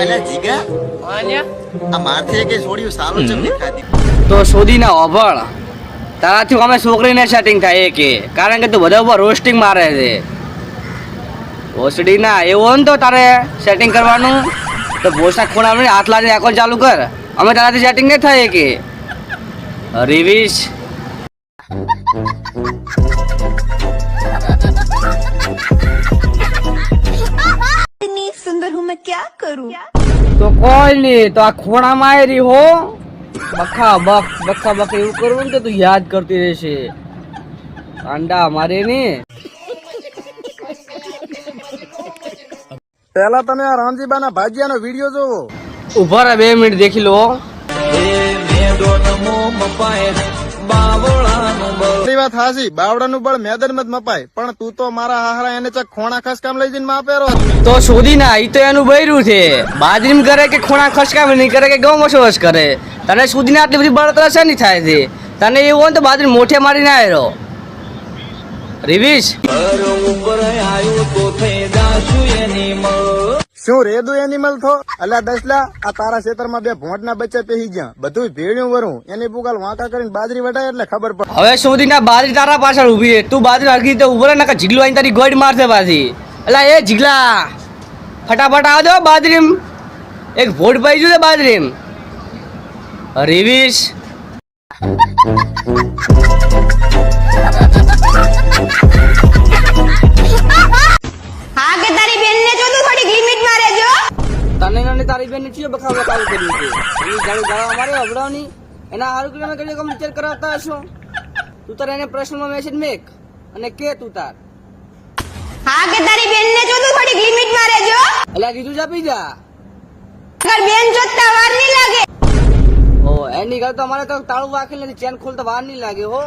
અલા જીગા આ માથે કે છોડ્યું સારું ચમ દેખાતી તો શોધી ના ઓભળ તારાથી અમે છોકરીને સેટિંગ થાય કે કારણ કે તું બધા ઉપર રોસ્ટિંગ મારે છે ઓસડી ના એવું હોય ને તો તારે સેટિંગ કરવાનું તો ભોસના ખૂણામાં હાથ લાવીને એકાઉન્ટ ચાલુ કર અમે તારાથી સેટિંગ નહીં થાય કે રિવીશ इतनी सुंदर हूँ मैं क्या करूँ તો કોઈ નહીં તો આ ખૂણામાં આવી રહી હો બખા બખ એવું કરવું ને તો તું યાદ કરતી રહેશે અંડા મારે ને પહેલા તમે આ રામજીબાના ભાજીયાનો વિડીયો જોવો. ઉભા રહે 2 મિનિટ દેખી લો તારી વાત હાચી, બાવડાનું બળ મેદાનમાં જ મપાય, પણ તું તો મારા હાહરા એને ચક ખોણા ખસકામ લઈ જઈને માપેરો. તો શોધી ના ઈ તો એનું બૈરું છે બાજરીમ કરે કે ખૂણા ખસકામ નહીં કરે કે ગૌ મસોસ કરે તને શોધીને આટલી બધી બળતરા શેની થાય છે તને એવું હોય ને તો બાજરી મોઢે મારીને આવ્યો રિવીશ શું રેદુ એનિમલ થો અલ્યા દસલા આ તારા ખેતરમાં 2 ભોંટના બચ્ચા પેહી ગયા, બધું ભેળ્યું વરું એની પુગાલ વાંકા કરીને બાજરી વટાય એટલે ખબર પડે. હવે શોધી ના બાજરી તારા પાછળ ઉભી છે તું બાજરી હરખી રીતે ઉભો રહે નકર જીગલો આઈને તારી ગોળ મારશે પાછી અલા એ જીગલા ફટાફટ આવજો બાજરીમ એક ભોટ પાઈ ગયું છે બાજરીમ રિવીશ हाँ के तारी बहन ने जो तू थोड़ी लिमिट में रहजो તને અને તારી બેન ચીયો બખાવ કર્યું છે એની જાળું ગાળો અમારે અવડાવની એના હારું કે તમે કઈ વિચાર કરાવતા હશો તું તારે એને પ્રશ્નમાં મેસેજ મેક અને કે તું તાર हाँ के तारी बहन ने जो तू थोड़ी लिमिट में रहजो એટલે કીધું જા પી જા अगर बहन जोता वार नहीं लागे ઓ એની ઘર તો અમારે તો તાળું વાકેલ નથી ચેન ખોલતા વાર નહીં લાગે હો